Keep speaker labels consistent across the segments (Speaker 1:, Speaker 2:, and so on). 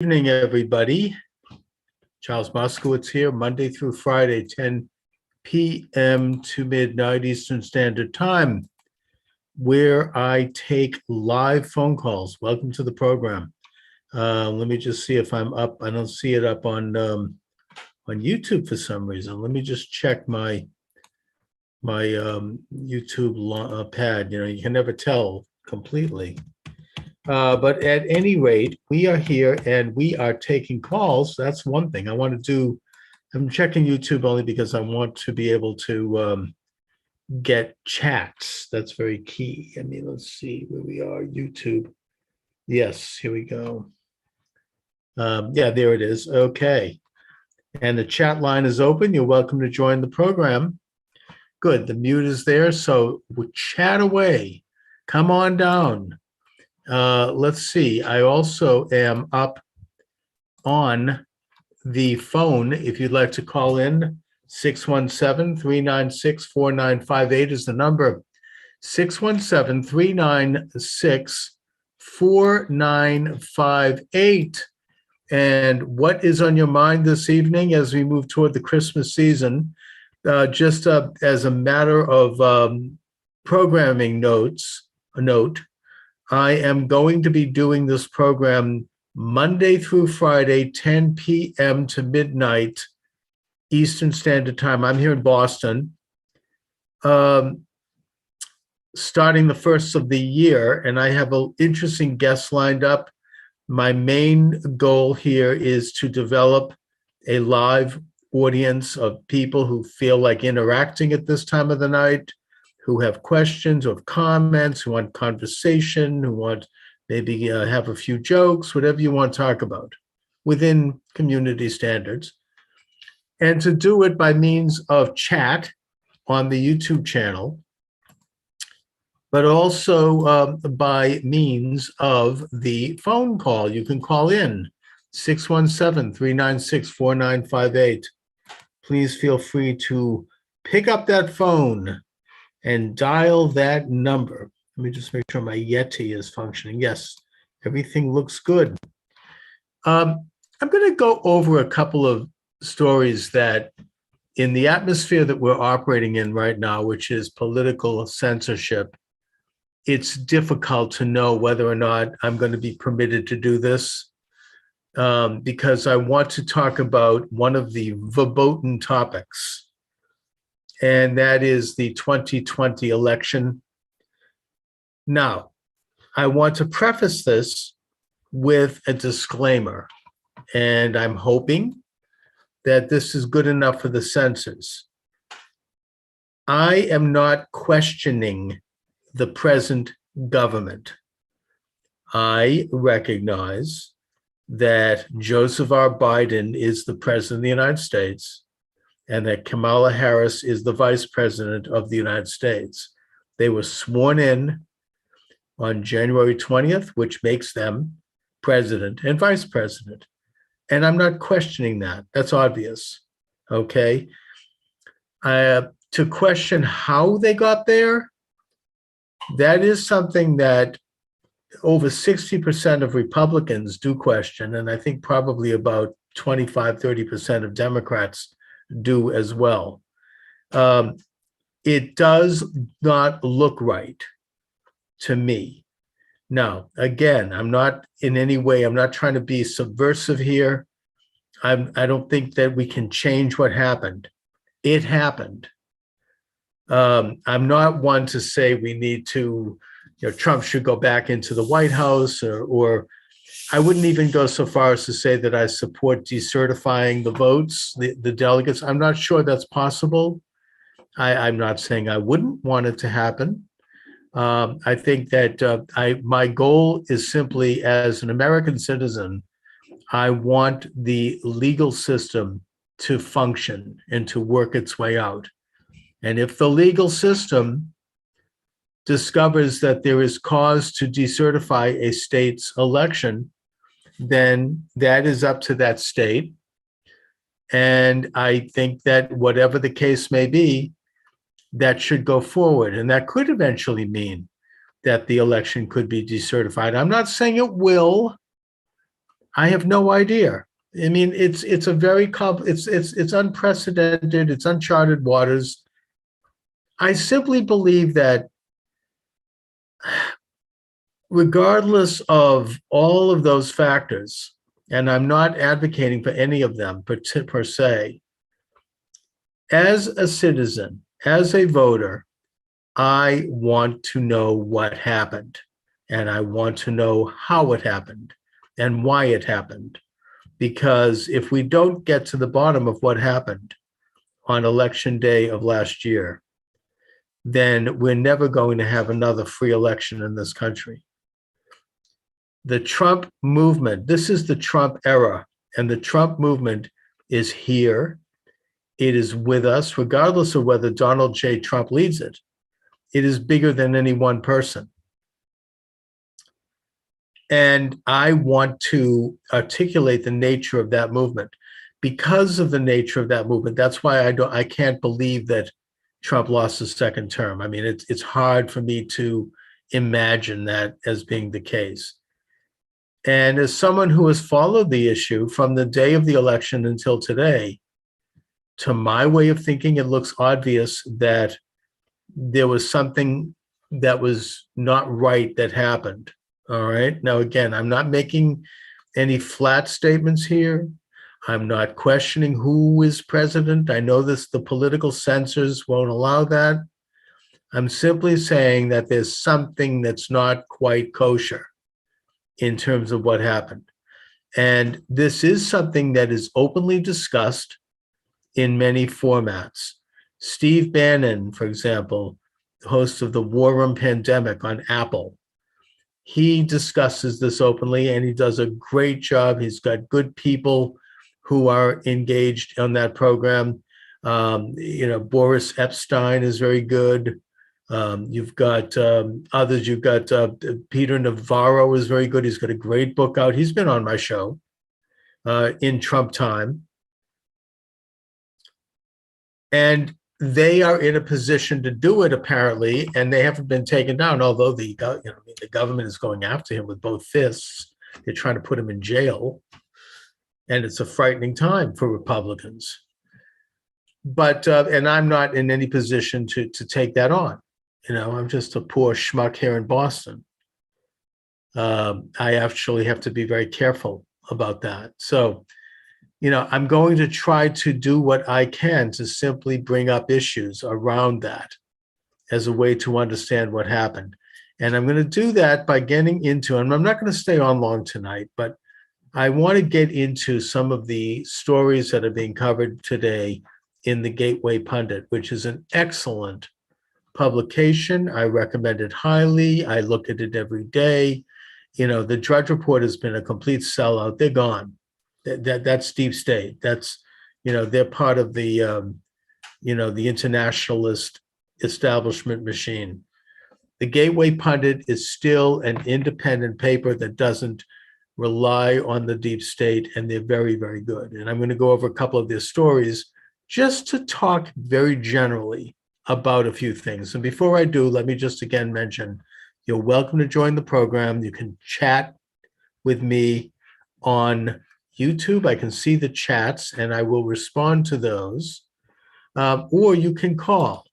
Speaker 1: Evening, everybody. Charles Moscowitz here, Monday through Friday, 10 p.m. to midnight Eastern Standard Time, where I take live phone calls. Welcome to the program. Let me just see if I'm up. I don't see it up on YouTube for some reason. Let me just check my YouTube pad. You can never tell completely. But at any rate, we are here and we are taking calls. That's one thing I want to do. I'm checking YouTube only because I want to be able to get chats. That's very key. Let's see where we are. YouTube. Yes, here we go. Yeah, there it is. Okay. And the chat line is open. You're welcome to join the program. Good. The mute is there. So we'll chat away. Come on down. Let's see. I also am up on the phone. If you'd like to call in, 617-396-4958 is the number. 617-396-4958. And what is on your mind this evening as we move toward the Christmas season? Just as a matter of programming note, I am going to be doing this program Monday through Friday, 10 p.m. to midnight Eastern Standard Time. I'm here in Boston, starting the first of the year, and I have an interesting guest lined up. My main goal here is to develop a live audience of people who feel like interacting at this time of the night, who have questions or comments, who want conversation, who want maybe have a few jokes, whatever you want to talk about within community standards. And to do it by means of chat on the YouTube channel, but also by means of the phone call. You can call in 617-396-4958. Please feel free to pick up that phone and dial that number. Let me just make sure my Yeti is functioning. Yes, everything looks good. I'm going to go over a couple of stories that in the atmosphere that we're operating in right now, which is political censorship, it's difficult to know whether or not I'm going to be permitted to do this because I want to talk about one of the verboten topics, and that is the 2020 election. Now, I want to preface this with a disclaimer, and I'm hoping that this is good enough for the censors. I am not questioning the present government. I recognize that Joseph R. Biden is the president of the United States, and that Kamala Harris is the vice president of the United States. They were sworn in on January 20th, which makes them president and vice president. And I'm not questioning that. That's obvious, okay? To question how they got there, that is something that over 60% of Republicans do question, and I think probably about 25-30% of Democrats do as well. It does not look right to me. Now, again, I'm not in any way, I'm not trying to be subversive here. I don't think that we can change what happened. It happened. I'm not one to say we need to, Trump should go back into the White House, or I wouldn't even go so far as to say that I support decertifying the votes, the delegates. I'm not sure that's possible. I'm not saying I wouldn't want it to happen. I think that my goal is simply, as an American citizen, I want the legal system to function and to work its way out. And if the legal system discovers that there is cause to decertify a state's election, then that is up to that state. And I think that whatever the case may be, that should go forward. And that could eventually mean that the election could be decertified. I'm not saying it will. I have no idea. I mean, it's a very it's unprecedented. It's uncharted waters. I simply believe that regardless of all of those factors, and I'm not advocating for any of them per se, as a citizen, as a voter, I want to know what happened, and I want to know how it happened and why it happened. Because if we don't get to the bottom of what happened on election day of last year, then we're never going to have another free election in this country. The Trump movement, this is the Trump era, and the Trump movement is here. It is with us, regardless of whether Donald J. Trump leads it. It is bigger than any one person. And I want to articulate the nature of that movement. Because of the nature of that movement, that's why I can't believe that Trump lost his second term. I mean, it's hard for me to imagine that as being the case. And as someone who has followed the issue from the day of the election until today, to my way of thinking, it looks obvious that there was something that was not right that happened. All right. Now, again, I'm not making any flat statements here. I'm not questioning who is president. I know the political censors won't allow that. I'm simply saying that there's something that's not quite kosher in terms of what happened. And this is something that is openly discussed in many formats. Steve Bannon, for example, the host of the War Room Pandemic on Apple, he discusses this openly, and he does a great job. He's got good people who are engaged on that program. Boris Epstein is very good. You've got others. You've got Peter Navarro is very good. He's got a great book out. He's been on my show in Trump time. And they are in a position to do it, apparently, and they haven't been taken down, although the government is going after him with both fists. They're trying to put him in jail, and it's a frightening time for Republicans. But, and I'm not in any position to take that on. I'm just a poor schmuck here in Boston. I actually have to be very careful about that. So, I'm going to try to do what I can to simply bring up issues around that as a way to understand what happened. And I'm going to do that by getting into, and I'm not going to stay on long tonight, but I want to get into some of the stories that are being covered today in the Gateway Pundit, which is an excellent publication. I recommend it highly. I look at it every day. The Drudge Report has been a complete sellout. They're gone. That's deep state. That's, they're part of the, the internationalist establishment machine. The Gateway Pundit is still an independent paper that doesn't rely on the deep state, and they're very, very good. And I'm going to go over a couple of their stories just to talk very generally about a few things. And before I do, let me just again mention, you're welcome to join the program. You can chat with me on YouTube. I can see the chats and I will respond to those. Or you can call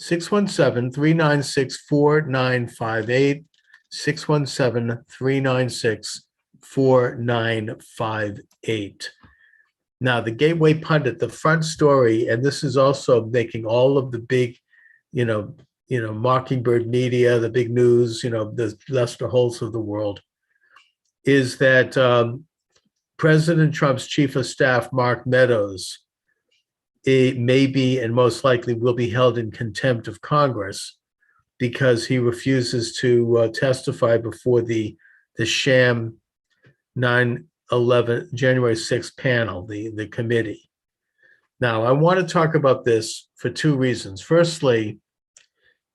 Speaker 1: 617-396-4958, 617-396-4958. Now, the Gateway Pundit, the front story, and this is also making all of the big, Mockingbird Media, the big news, the Lester Holtz of the world, is that President Trump's chief of staff, Mark Meadows, may be and most likely will be held in contempt of Congress because he refuses to testify before the sham 9/11 January 6th panel, the committee. Now, I want to talk about this for two reasons. Firstly,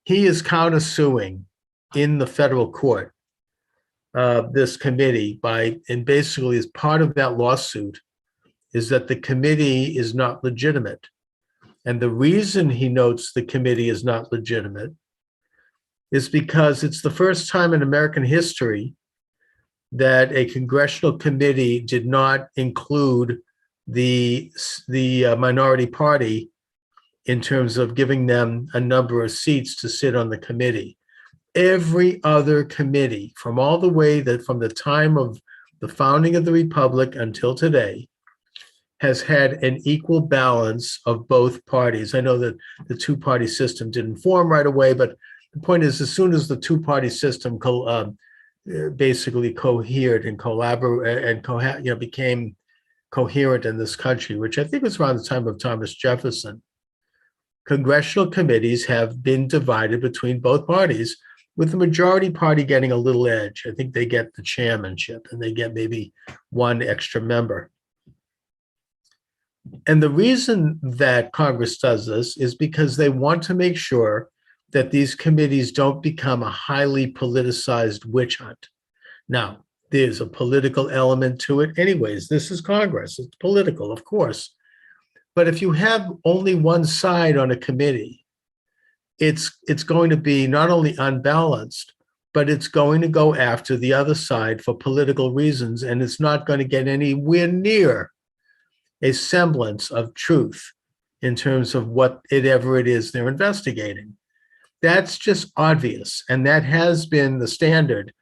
Speaker 1: he is countersuing in the federal court this committee and basically as part of that lawsuit is that the committee is not legitimate. And the reason he notes the committee is not legitimate is because it's the first time in American history that a congressional committee did not include the minority party in terms of giving them a number of seats to sit on the committee. Every other committee, from all the way that from the time of the founding of the Republic until today, has had an equal balance of both parties. I know that the two-party system didn't form right away, but the point is, as soon as the two-party system basically cohered and became coherent in this country, which I think was around the time of Thomas Jefferson, congressional committees have been divided between both parties, with the majority party getting a little edge. I think they get the chairmanship and they get maybe one extra member. And the reason that Congress does this is because they want to make sure that these committees don't become a highly politicized witch hunt. Now, there's a political element to it anyways. This is Congress. It's political, of course. But if you have only one side on a committee, it's going to be not only unbalanced, but it's going to go after the other side for political reasons, and it's not going to get anywhere near a semblance of truth in terms of whatever it is they're investigating. That's just obvious, and that has been the standard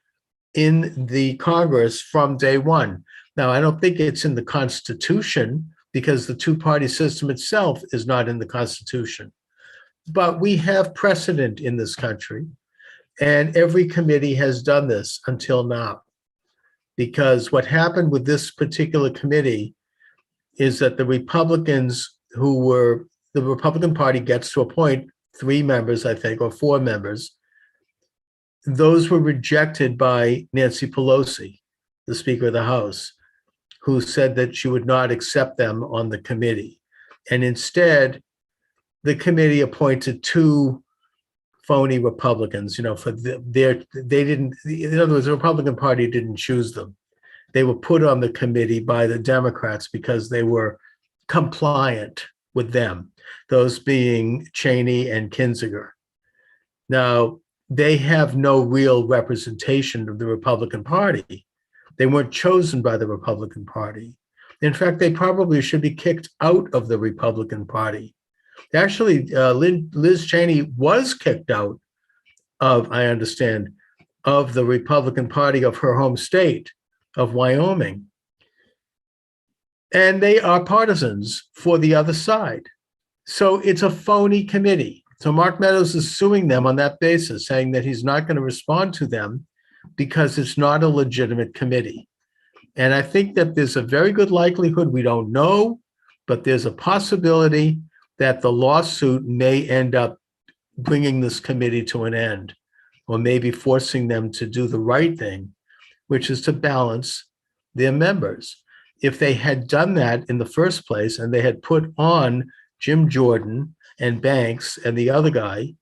Speaker 1: in the Congress from day one. Now, I don't think it's in the Constitution because the two-party system itself is not in the Constitution. But we have precedent in this country, and every committee has done this until now. Because what happened with this particular committee is that the Republican Party gets to appoint 3 members, I think, or 4 members. Those were rejected by Nancy Pelosi, the Speaker of the House, who said that she would not accept them on the committee. And instead, the committee appointed 2 phony Republicans, in other words, the Republican Party didn't choose them. They were put on the committee by the Democrats because they were compliant with them, those being Cheney and Kinzinger. Now, they have no real representation of the Republican Party. They weren't chosen by the Republican Party. In fact, they probably should be kicked out of the Republican Party. Actually, Liz Cheney was kicked out of, I understand, of the Republican Party of her home state of Wyoming. And they are partisans for the other side. So it's a phony committee. So Mark Meadows is suing them on that basis, saying that he's not going to respond to them because it's not a legitimate committee. And I think that there's a very good likelihood, we don't know, but there's a possibility that the lawsuit may end up bringing this committee to an end, or maybe forcing them to do the right thing, which is to balance their members. If they had done that in the first place and they had put on Jim Jordan and Banks and the other guy,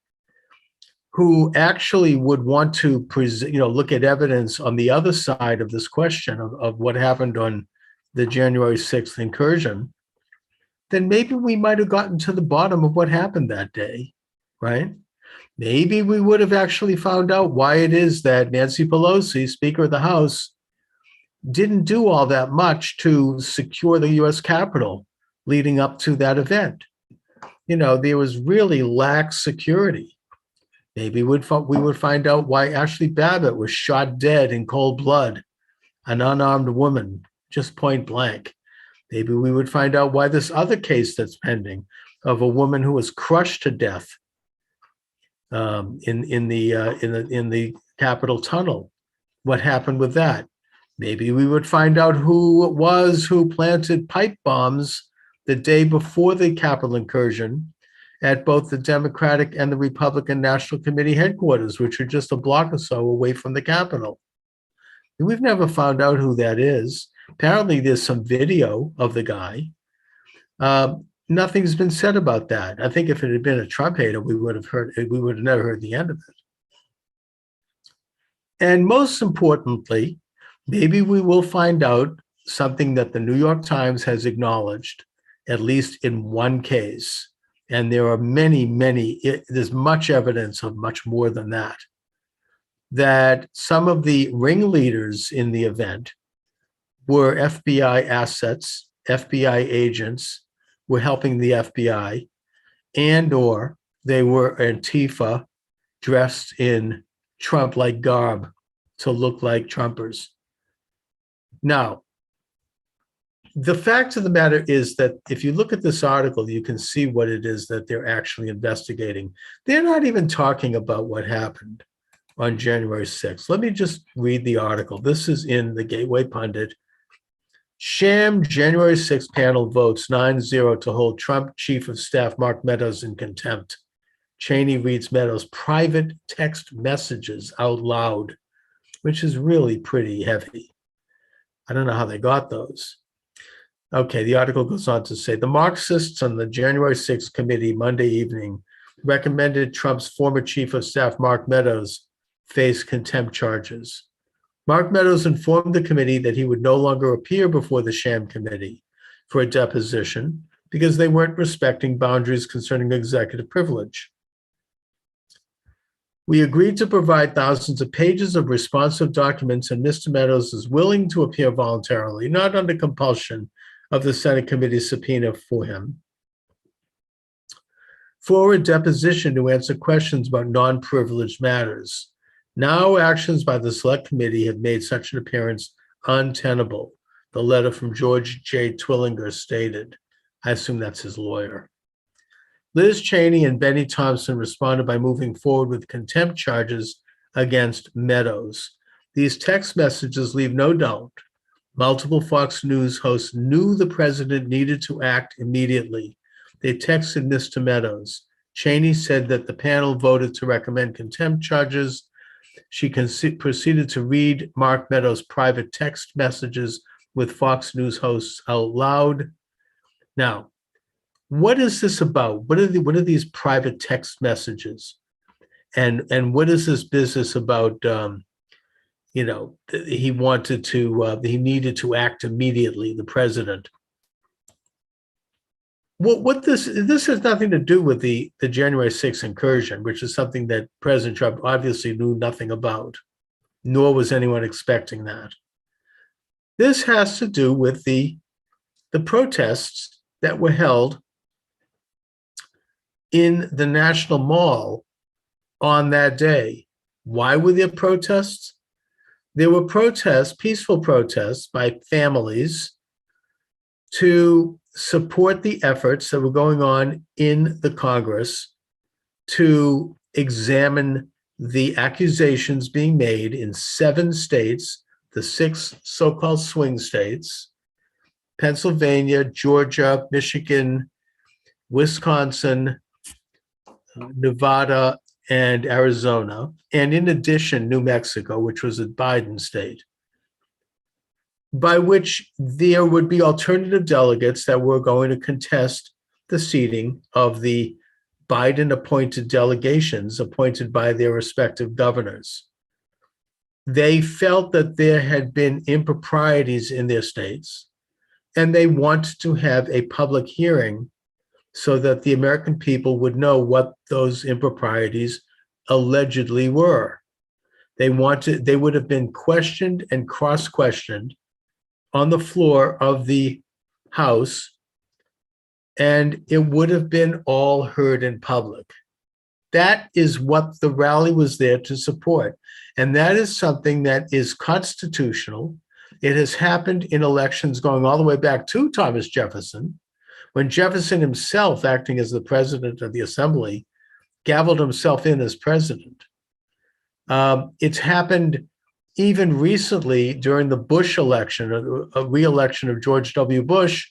Speaker 1: who actually would want to look at evidence on the other side of this question of what happened on the January 6th incursion, then maybe we might have gotten to the bottom of what happened that day, right? Maybe we would have actually found out why it is that Nancy Pelosi, Speaker of the House, didn't do all that much to secure the U.S. Capitol leading up to that event. There was really lax security. Maybe we would find out why Ashley Babbitt was shot dead in cold blood, an unarmed woman, just point blank. Maybe we would find out why this other case that's pending of a woman who was crushed to death in the Capitol tunnel. What happened with that? Maybe we would find out who it was who planted pipe bombs the day before the Capitol incursion at both the Democratic and the Republican National Committee headquarters, which are just a block or so away from the Capitol. And we've never found out who that is. Apparently, there's some video of the guy. Nothing's been said about that. I think if it had been a Trump hater, we would have never heard the end of it. And most importantly, maybe we will find out something that the New York Times has acknowledged, at least in one case. And there are many, there's much evidence of much more than that. that some of the ringleaders in the event were FBI assets, FBI agents were helping the FBI, and or they were Antifa dressed in Trump-like garb to look like Trumpers. Now, the fact of the matter is that if you look at this article, you can see what it is that they're actually investigating. They're not even talking about what happened on January 6th. Let me just read the article. This is in the Gateway Pundit. Sham January 6th panel votes 9-0 to hold Trump Chief of Staff Mark Meadows in contempt. Cheney reads Meadows' private text messages out loud, which is really pretty heavy. I don't know how they got those. Okay, the article goes on to say, the Marxists on the January 6th committee Monday evening recommended Trump's former chief of staff, Mark Meadows, face contempt charges. Mark Meadows informed the committee that he would no longer appear before the sham committee for a deposition because they weren't respecting boundaries concerning executive privilege. We agreed to provide thousands of pages of responsive documents, and Mr. Meadows is willing to appear voluntarily, not under compulsion of the Senate committee's subpoena for him, for a deposition to answer questions about non-privileged matters. Now actions by the select committee have made such an appearance untenable, the letter from George J. Twillinger stated. I assume that's his lawyer. Liz Cheney and Benny Thompson responded by moving forward with contempt charges against Meadows. These text messages leave no doubt. Multiple Fox News hosts knew the president needed to act immediately. They texted Mr. Meadows. Cheney said that the panel voted to recommend contempt charges. She proceeded to read Mark Meadows' private text messages with Fox News hosts out loud. Now, what is this about? What are these private text messages? And what is this business about, he needed to act immediately, the president? What this has nothing to do with the January 6th incursion, which is something that President Trump obviously knew nothing about, nor was anyone expecting that. This has to do with the protests that were held in the National Mall on that day. Why were there protests? There were protests, peaceful protests by families to support the efforts that were going on in the Congress to examine the accusations being made in 7 states, the 6 so-called swing states, Pennsylvania, Georgia, Michigan, Wisconsin, Nevada, and Arizona, and in addition, New Mexico, which was a Biden state, by which there would be alternative delegates that were going to contest the seating of the Biden-appointed delegations appointed by their respective governors. They felt that there had been improprieties in their states, and they wanted to have a public hearing so that the American people would know what those improprieties allegedly were. They would have been questioned and cross-questioned on the floor of the House, and it would have been all heard in public. That is what the rally was there to support. And that is something that is constitutional. It has happened in elections going all the way back to Thomas Jefferson, when Jefferson himself, acting as the president of the assembly, gavelled himself in as president. It's happened even recently during the Bush election, a re-election of George W. Bush,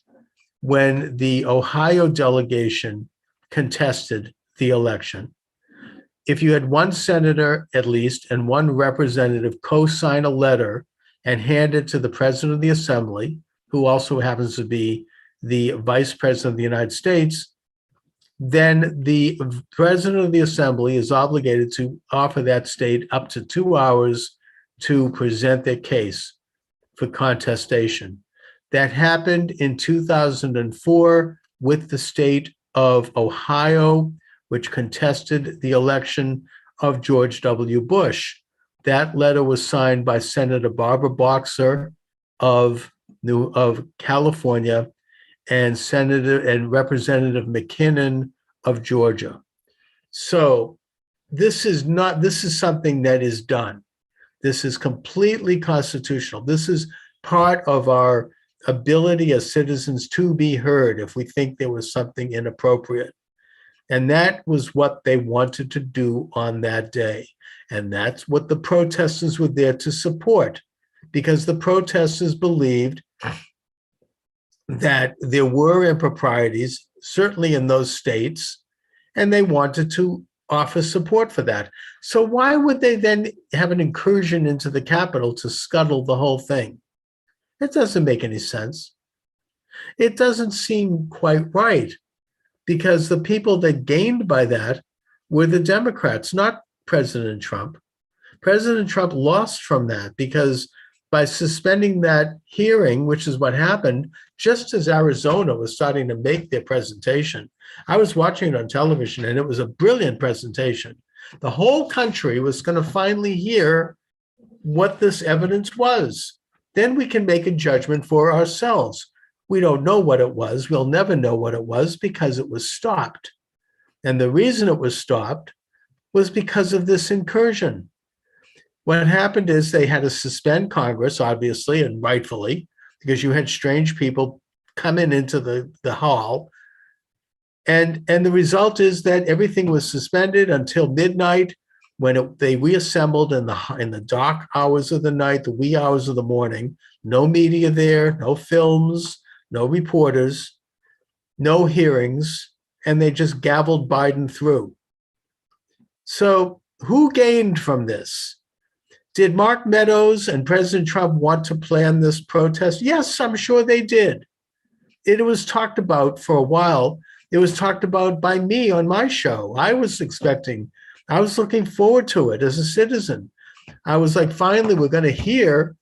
Speaker 1: when the Ohio delegation contested the election. If you had one senator, at least, and one representative co-sign a letter and hand it to the president of the assembly, who also happens to be the vice president of the United States, then the president of the assembly is obligated to offer that state up to 2 hours to present their case for contestation. That happened in 2004 with the state of Ohio, which contested the election of George W. Bush. That letter was signed by Senator Barbara Boxer of California and Senator and Representative McKinnon of Georgia. So this is something that is done. This is completely constitutional. This is part of our ability as citizens to be heard if we think there was something inappropriate. And that was what they wanted to do on that day. And that's what the protesters were there to support, because the protesters believed that there were improprieties, certainly in those states, and they wanted to offer support for that. So why would they then have an incursion into the Capitol to scuttle the whole thing? It doesn't make any sense. It doesn't seem quite right, because the people that gained by that were the Democrats, not President Trump. President Trump lost from that because by suspending that hearing, which is what happened, just as Arizona was starting to make their presentation. I was watching it on television, and it was a brilliant presentation. The whole country was going to finally hear what this evidence was. Then we can make a judgment for ourselves. We don't know what it was. We'll never know what it was because it was stopped. And the reason it was stopped was because of this incursion. What happened is they had to suspend Congress, obviously, and rightfully, because you had strange people coming into the hall. And the result is that everything was suspended until midnight, when they reassembled in the dark hours of the night, the wee hours of the morning. No media there, no films, no reporters, no hearings, and they just gavelled Biden through. So who gained from this? Did Mark Meadows and President Trump want to plan this protest? Yes, I'm sure they did. It was talked about for a while. It was talked about by me on my show. I was looking forward to it as a citizen. I was like, finally, we're going to hear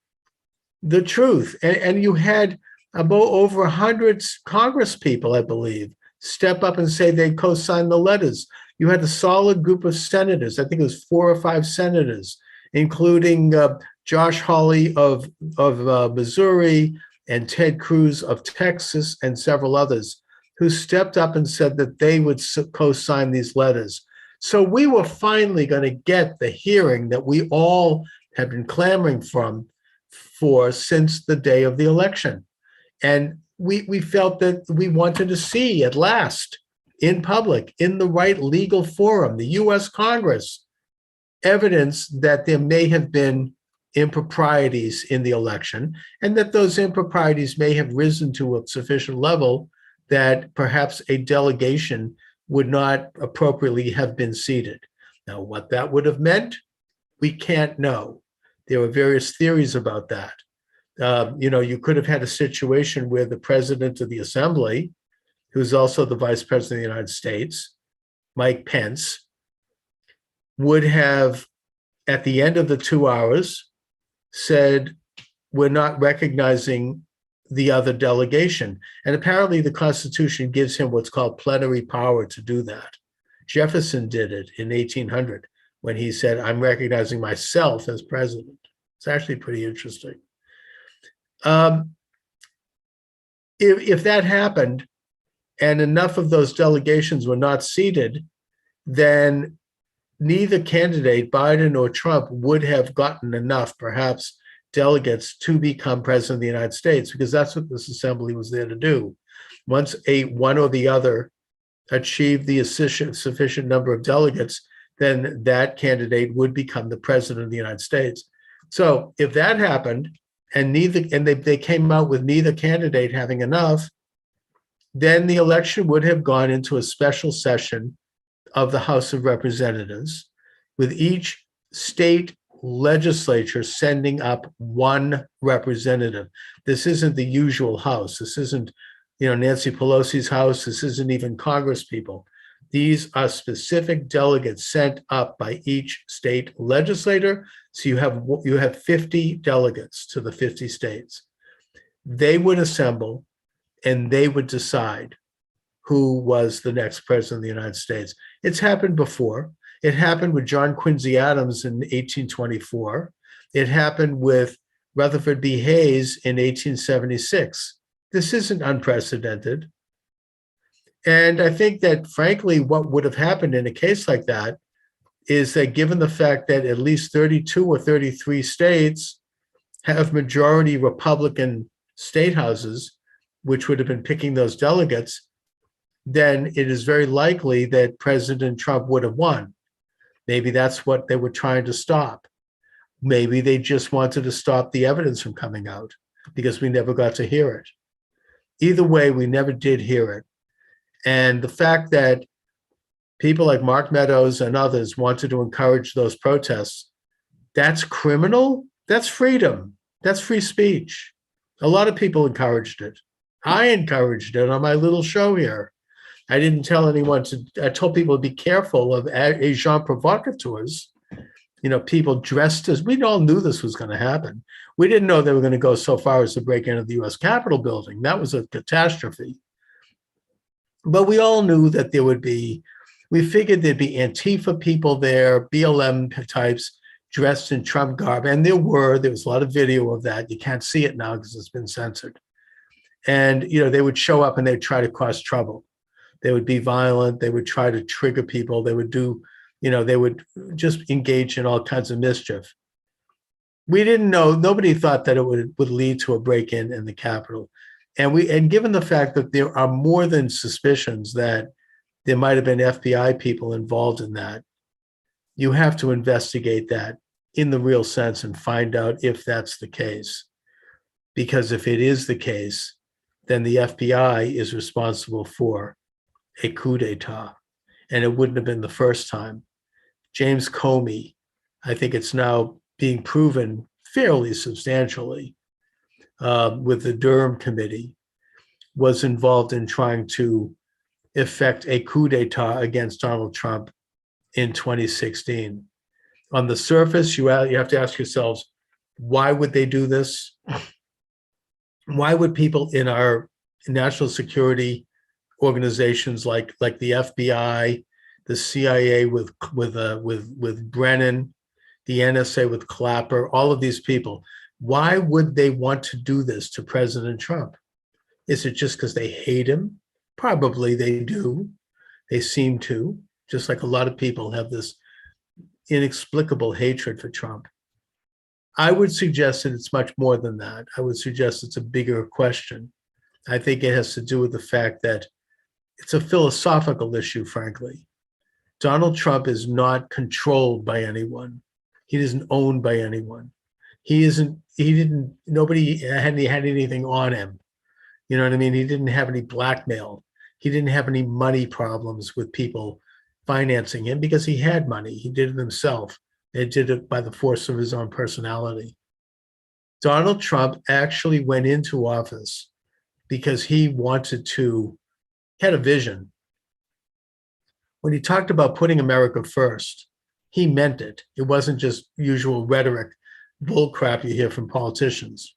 Speaker 1: the truth. And you had about over 100 Congress people, I believe, step up and say they co-signed the letters. You had a solid group of senators. I think it was 4 or 5 senators, including Josh Hawley of Missouri and Ted Cruz of Texas and several others, who stepped up and said that they would co-sign these letters. So we were finally going to get the hearing that we all have been clamoring for since the day of the election. And we felt that we wanted to see at last, in public, in the right legal forum, the US Congress, evidence that there may have been improprieties in the election, and that those improprieties may have risen to a sufficient level that perhaps a delegation would not appropriately have been seated. Now, what that would have meant, we can't know. There were various theories about that. You could have had a situation where the president of the assembly, who's also the vice president of the United States, Mike Pence, would have, at the end of the 2 hours, said, we're not recognizing the other delegation. And apparently the Constitution gives him what's called plenary power to do that. Jefferson did it in 1800 when he said, I'm recognizing myself as president. It's actually pretty interesting. If that happened and enough of those delegations were not seated, then neither candidate, Biden or Trump, would have gotten enough, perhaps, delegates to become president of the United States, because that's what this assembly was there to do. Once one or the other achieved the sufficient number of delegates, then that candidate would become the president of the United States. So if that happened, and they came out with neither candidate having enough, then the election would have gone into a special session of the House of Representatives, with each state legislature sending up one representative. This isn't the usual House. This isn't, Nancy Pelosi's House. This isn't even Congress people. These are specific delegates sent up by each state legislator. So you have 50 delegates to the 50 states. They would assemble and they would decide who was the next president of the United States. It's happened before. It happened with John Quincy Adams in 1824. It happened with Rutherford B. Hayes in 1876. This isn't unprecedented. And I think that, frankly, what would have happened in a case like that is that, given the fact that at least 32 or 33 states have majority Republican state houses, which would have been picking those delegates, then it is very likely that President Trump would have won. Maybe that's what they were trying to stop. Maybe they just wanted to stop the evidence from coming out because we never got to hear it. Either way, we never did hear it. And the fact that people like Mark Meadows and others wanted to encourage those protests, that's criminal. That's freedom. That's free speech. A lot of people encouraged it. I encouraged it on my little show here. I didn't tell anyone to, I told people to be careful of agents provocateurs, people dressed as, we all knew this was going to happen. We didn't know they were going to go so far as to break into the US Capitol building. That was a catastrophe. But we all knew that we figured there'd be Antifa people there, BLM types dressed in Trump garb. And there was a lot of video of that. You can't see it now because it's been censored. And, they would show up and they'd try to cause trouble. They would be violent. They would try to trigger people. They would they would just engage in all kinds of mischief. We didn't know, nobody thought that it would lead to a break-in in the Capitol. And given the fact that there are more than suspicions that there might have been FBI people involved in that, you have to investigate that in the real sense and find out if that's the case. Because if it is the case, then the FBI is responsible for a coup d'etat. And it wouldn't have been the first time. James Comey, I think it's now being proven fairly substantially, with the Durham Committee, was involved in trying to effect a coup d'etat against Donald Trump in 2016. On the surface, you have to ask yourselves, why would they do this? Why would people in our national security organizations like the FBI, the CIA with Brennan, the NSA with Clapper, all of these people, why would they want to do this to President Trump? Is it just because they hate him? Probably they do. They seem to, just like a lot of people have this inexplicable hatred for Trump. I would suggest that it's much more than that. I would suggest it's a bigger question. I think it has to do with the fact that it's a philosophical issue, frankly. Donald Trump is not controlled by anyone. He isn't owned by anyone. Nobody had anything on him. You know what I mean? He didn't have any blackmail. He didn't have any money problems with people financing him because he had money. He did it himself. He did it by the force of his own personality. Donald Trump actually went into office because he had a vision. When he talked about putting America first, he meant it. It wasn't just usual rhetoric, bullcrap you hear from politicians.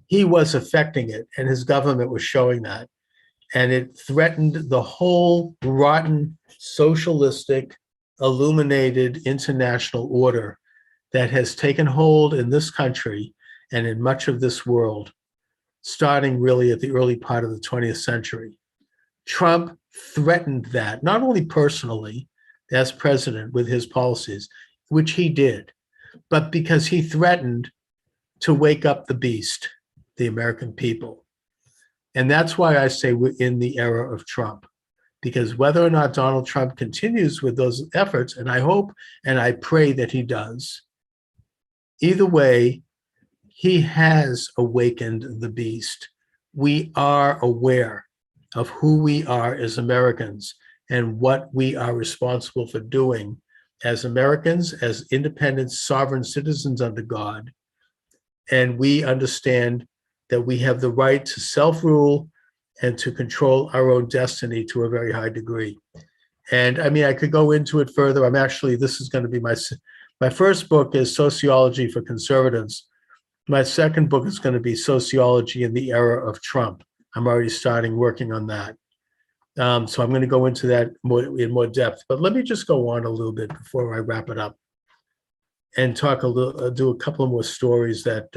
Speaker 1: He was affecting it, and his government was showing that. And it threatened the whole rotten, socialistic, illuminated international order that has taken hold in this country and in much of this world, starting really at the early part of the 20th century. Trump threatened that, not only personally as president with his policies, which he did, but because he threatened to wake up the beast, the American people. And that's why I say we're in the era of Trump, because whether or not Donald Trump continues with those efforts, and I hope and I pray that he does, either way, he has awakened the beast. We are aware of who we are as Americans and what we are responsible for doing as Americans, as independent, sovereign citizens under God. And we understand that we have the right to self-rule and to control our own destiny to a very high degree. And I mean, I could go into it further. This is going to be my first book is Sociology for Conservatives. My second book is going to be Sociology in the Era of Trump. I'm already starting working on that. So I'm going to go into that in more depth. But let me just go on a little bit before I wrap it up and talk a little, do a couple of more stories that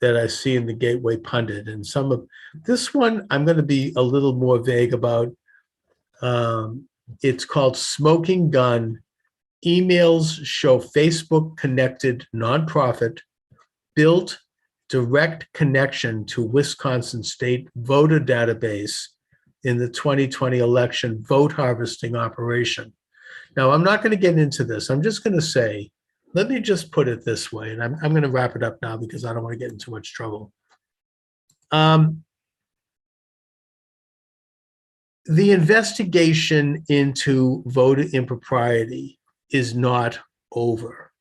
Speaker 1: I see in the Gateway Pundit. And some of this one, I'm going to be a little more vague about. It's called Smoking Gun. Emails show Facebook connected nonprofit built direct connection to Wisconsin state voter database in the 2020 election vote harvesting operation. Now, I'm not going to get into this. I'm just going to say, let me just put it this way, and I'm going to wrap it up now because I don't want to get in too much trouble. The investigation into voter impropriety is not over.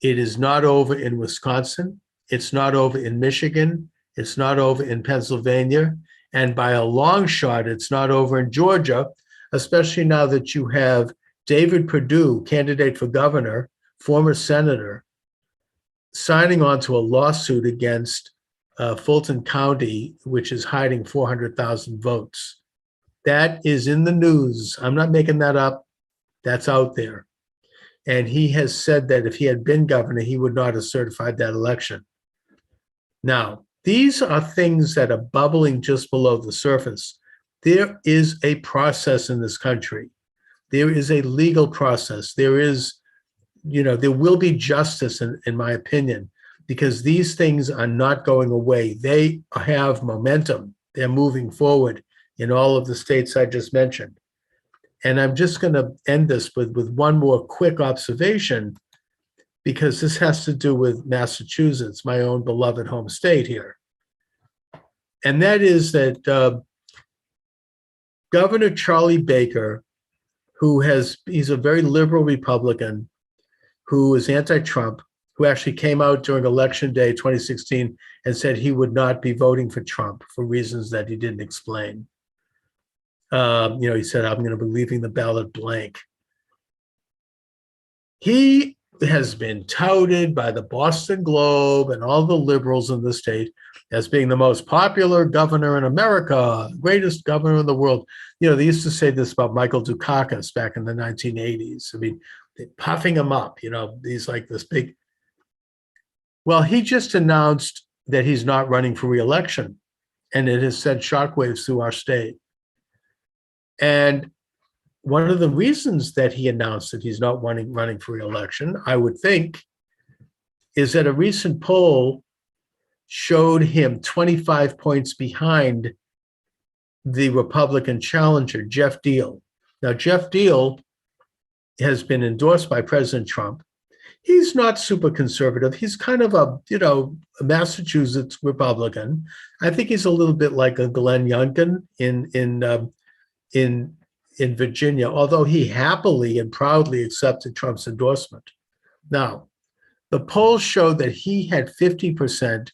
Speaker 1: It is not over in Wisconsin. It's not over in Michigan. It's not over in Pennsylvania. And by a long shot, it's not over in Georgia, especially now that you have David Perdue, candidate for governor, former senator, signing on to a lawsuit against Fulton County, which is hiding 400,000 votes. That is in the news. I'm not making that up. That's out there. And he has said that if he had been governor, he would not have certified that election. Now, these are things that are bubbling just below the surface. There is a process in this country. There is a legal process. There is, there will be justice, in my opinion, because these things are not going away. They have momentum. They're moving forward in all of the states I just mentioned. And I'm just going to end this with one more quick observation, because this has to do with Massachusetts, my own beloved home state here. And that is that Governor Charlie Baker, he's a very liberal Republican who is anti-Trump, who actually came out during Election Day 2016 and said he would not be voting for Trump for reasons that he didn't explain. He said, I'm going to be leaving the ballot blank. He has been touted by the Boston Globe and all the liberals in the state as being the most popular governor in America, greatest governor in the world. They used to say this about Michael Dukakis back in the 1980s. I mean, puffing him up, he's like this big. Well, he just announced that he's not running for re-election, and it has sent shockwaves through our state. And one of the reasons that he announced that he's not running for re-election, I would think, is that a recent poll showed him 25 points behind the Republican challenger, Jeff Deal. Now, Jeff Deal has been endorsed by President Trump. He's not super conservative. He's kind of a Massachusetts Republican. I think he's a little bit like a Glenn Youngkin in Virginia, although he happily and proudly accepted Trump's endorsement. Now, the polls showed that he had 50%,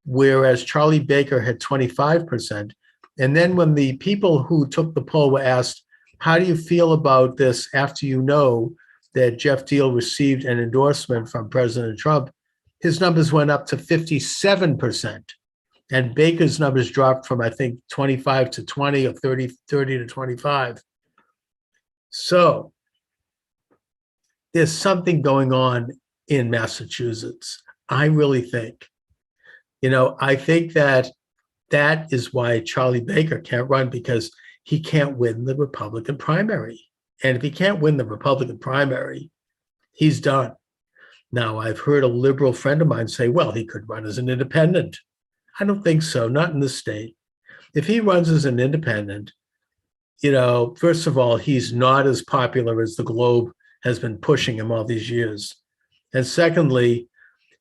Speaker 1: whereas Charlie Baker had 25%. And then when the people who took the poll were asked, how do you feel about this after you know that Jeff Deal received an endorsement from President Trump, his numbers went up to 57%. And Baker's numbers dropped from, I think, 25 to 20 or 30 to 25. So there's something going on in Massachusetts. I really think. I think that is why Charlie Baker can't run, because he can't win the Republican primary. And if he can't win the Republican primary, he's done. Now, I've heard a liberal friend of mine say, well, he could run as an independent. I don't think so, not in this state. If he runs as an independent, first of all, he's not as popular as the Globe has been pushing him all these years. And secondly,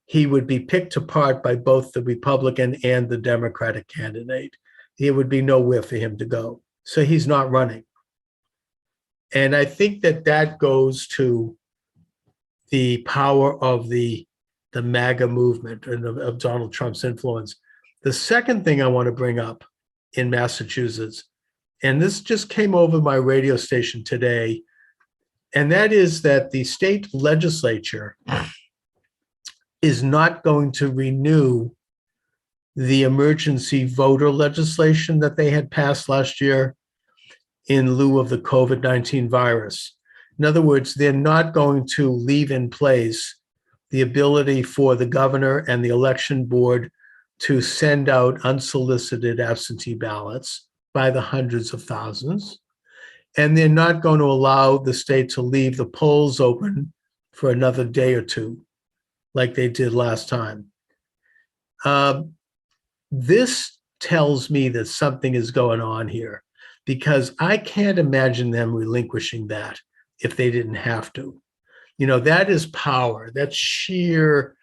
Speaker 1: he would be picked apart by both the Republican and the Democratic candidate. There would be nowhere for him to go. So he's not running. And I think that goes to the power of the MAGA movement and of Donald Trump's influence. The second thing I want to bring up in Massachusetts, and this just came over my radio station today, and that is that the state legislature is not going to renew the emergency voter legislation that they had passed last year in lieu of the COVID-19 virus. In other words, they're not going to leave in place the ability for the governor and the election board to send out unsolicited absentee ballots by the hundreds of thousands. And they're not going to allow the state to leave the polls open for another day or two, like they did last time. This tells me that something is going on here, because I can't imagine them relinquishing that if they didn't have to. That is power. That's sheer,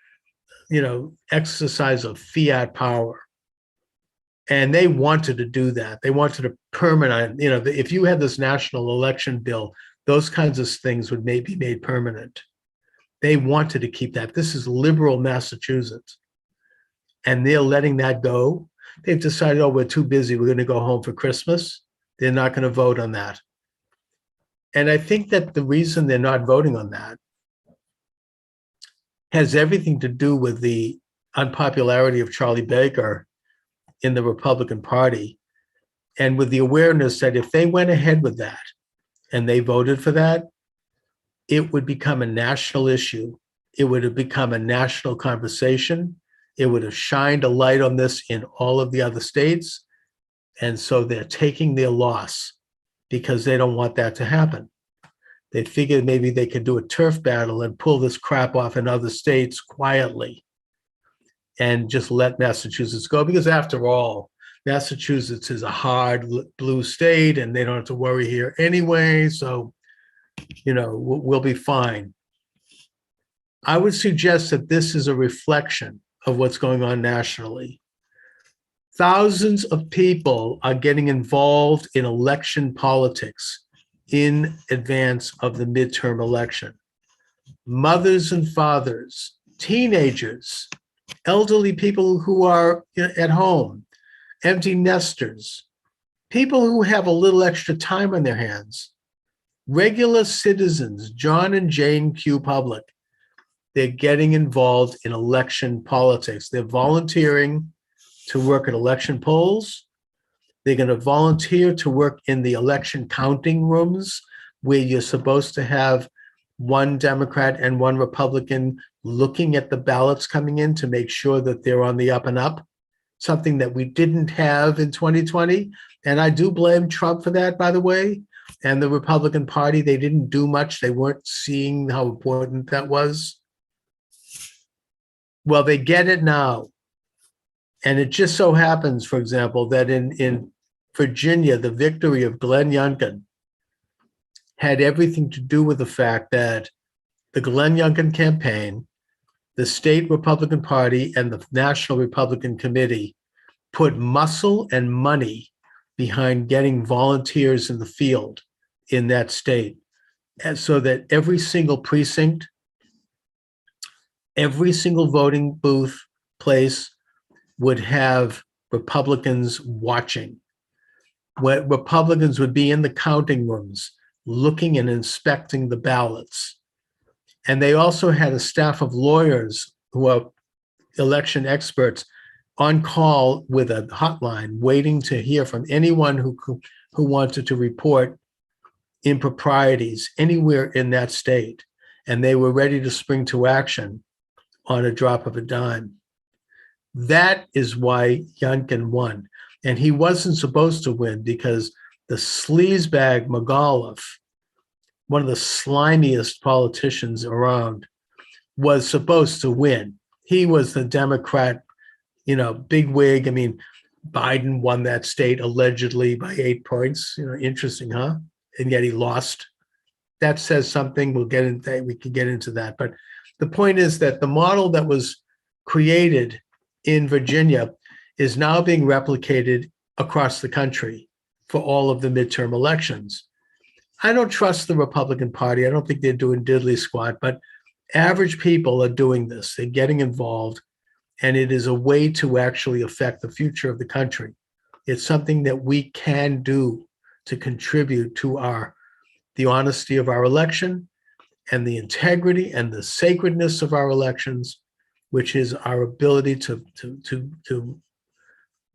Speaker 1: exercise of fiat power. And they wanted to do that. They wanted to permanent, if you had this national election bill, those kinds of things would be made permanent. They wanted to keep that. This is liberal Massachusetts. And they're letting that go. They've decided, we're too busy. We're going to go home for Christmas. They're not going to vote on that. And I think that the reason they're not voting on that has everything to do with the unpopularity of Charlie Baker in the Republican Party, and with the awareness that if they went ahead with that and they voted for that, it would become a national issue. It would have become a national conversation. It would have shined a light on this in all of the other states. And so they're taking their loss because they don't want that to happen. They figured maybe they could do a turf battle and pull this crap off in other states quietly and just let Massachusetts go. Because after all, Massachusetts is a hard blue state and they don't have to worry here anyway. So, we'll be fine. I would suggest that this is a reflection of what's going on nationally. Thousands of people are getting involved in election politics in advance of the midterm election. Mothers and fathers, teenagers, elderly people who are at home, empty nesters, people who have a little extra time on their hands, regular citizens, John and Jane Q. Public, they're getting involved in election politics. They're volunteering to work at election polls. They're going to volunteer to work in the election counting rooms where you're supposed to have one Democrat and one Republican looking at the ballots coming in to make sure that they're on the up and up, something that we didn't have in 2020. And I do blame Trump for that, by the way, and the Republican Party. They didn't do much. They weren't seeing how important that was. Well, they get it now. And it just so happens, for example, that in Virginia, the victory of Glenn Youngkin had everything to do with the fact that the Glenn Youngkin campaign, the state Republican Party, and the National Republican Committee put muscle and money behind getting volunteers in the field in that state. And so that every single precinct, every single voting booth place would have Republicans watching. Where Republicans would be in the counting rooms, looking and inspecting the ballots. And they also had a staff of lawyers who are election experts on call with a hotline, waiting to hear from anyone who wanted to report improprieties anywhere in that state. And they were ready to spring to action on a drop of a dime. That is why Youngkin won. And he wasn't supposed to win because the sleazebag McAuliffe, one of the slimiest politicians around, was supposed to win. He was the Democrat, bigwig. I mean, Biden won that state allegedly by 8 points. Interesting, huh? And yet he lost. That says something. We can get into that. But the point is that the model that was created in Virginia is now being replicated across the country for all of the midterm elections. I don't trust the Republican Party. I don't think they're doing diddly squat, but average people are doing this. They're getting involved, and it is a way to actually affect the future of the country. It's something that we can do to contribute to the honesty of our election and the integrity and the sacredness of our elections, which is our ability to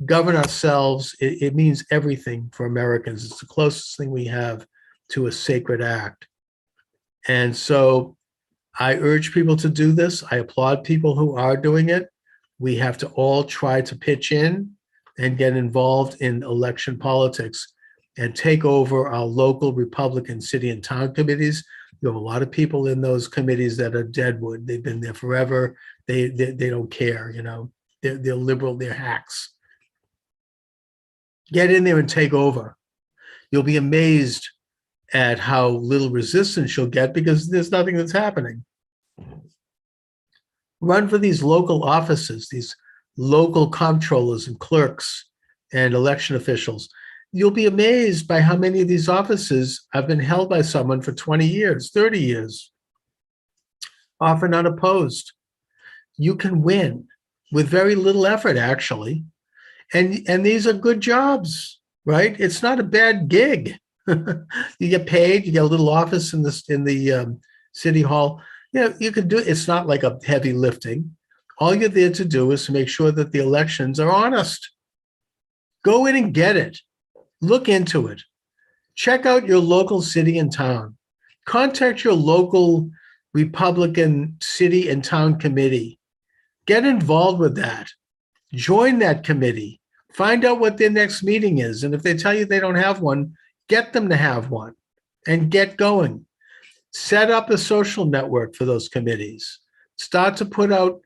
Speaker 1: govern ourselves, it means everything for Americans. It's the closest thing we have to a sacred act. And so I urge people to do this. I applaud people who are doing it. We have to all try to pitch in and get involved in election politics and take over our local Republican city and town committees. You have a lot of people in those committees that are deadwood. They've been there forever. They don't care, you know. They're liberal, they're hacks. Get in there and take over. You'll be amazed at how little resistance you'll get because there's nothing that's happening. Run for these local offices, these local comptrollers and clerks and election officials. You'll be amazed by how many of these offices have been held by someone for 20 years, 30 years, often unopposed. You can win with very little effort, actually. And these are good jobs, right? It's not a bad gig. You get paid, you get a little office in the city hall. You know, you can do it. It's not like a heavy lifting. All you're there to do is to make sure that the elections are honest. Go in and get it. Look into it. Check out your local city and town. Contact your local Republican city and town committee. Get involved with that. Join that committee. Find out what their next meeting is. And if they tell you they don't have one, get them to have one and get going. Set up a social network for those committees. Start to put out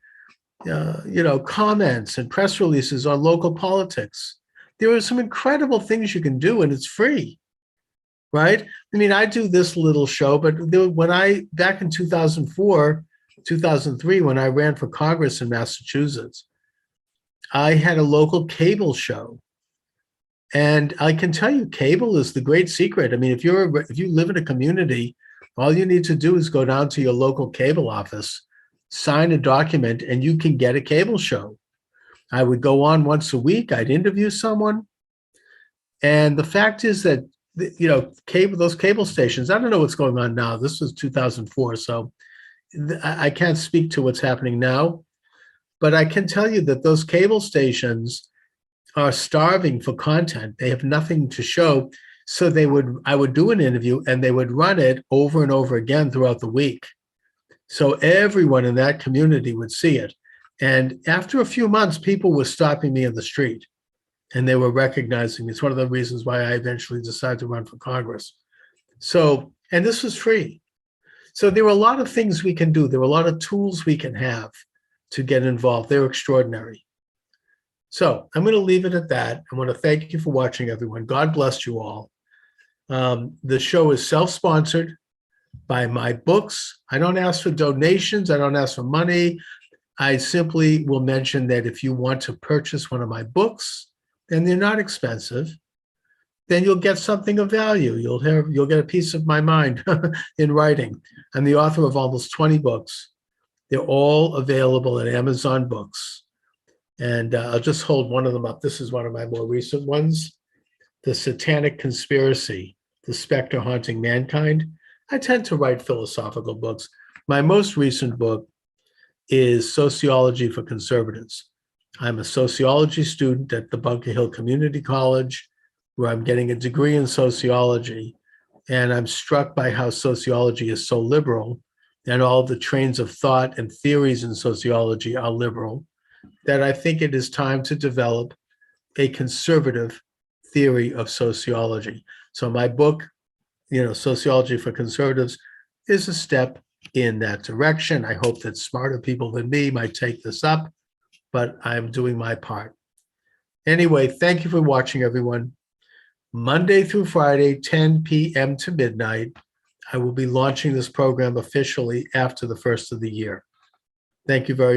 Speaker 1: comments and press releases on local politics. There are some incredible things you can do, and it's free, right? I mean, I do this little show, but back in 2004, 2003, when I ran for Congress in Massachusetts, I had a local cable show. And I can tell you, cable is the great secret. I mean, if you live in a community, all you need to do is go down to your local cable office, sign a document, and you can get a cable show. I would go on once a week. I'd interview someone. And the fact is that, those cable stations, I don't know what's going on now. This was 2004, so I can't speak to what's happening now. But I can tell you that those cable stations are starving for content. They have nothing to show. So I would do an interview and they would run it over and over again throughout the week. So everyone in that community would see it. And after a few months, people were stopping me in the street and they were recognizing me. It's one of the reasons why I eventually decided to run for Congress. So, and this was free. So there are a lot of things we can do. There are a lot of tools we can have to get involved. They're extraordinary. So I'm going to leave it at that. I want to thank you for watching, everyone. God bless you all. The show is self-sponsored by my books. I don't ask for donations. I don't ask for money. I simply will mention that if you want to purchase one of my books, and they're not expensive, then you'll get something of value. You'll get a piece of my mind in writing. I'm the author of almost 20 books. They're all available at Amazon Books. And I'll just hold one of them up. This is one of my more recent ones, The Satanic Conspiracy, The Spectre Haunting Mankind. I tend to write philosophical books. My most recent book is Sociology for Conservatives. I'm a sociology student at the Bunker Hill Community College, where I'm getting a degree in sociology. And I'm struck by how sociology is so liberal, and all the trains of thought and theories in sociology are liberal, that I think it is time to develop a conservative theory of sociology. So my book, Sociology for Conservatives, is a step in that direction. I hope that smarter people than me might take this up, but I'm doing my part. Anyway, thank you for watching, everyone. Monday through Friday, 10 p.m. to midnight, I will be launching this program officially after the first of the year. Thank you very much.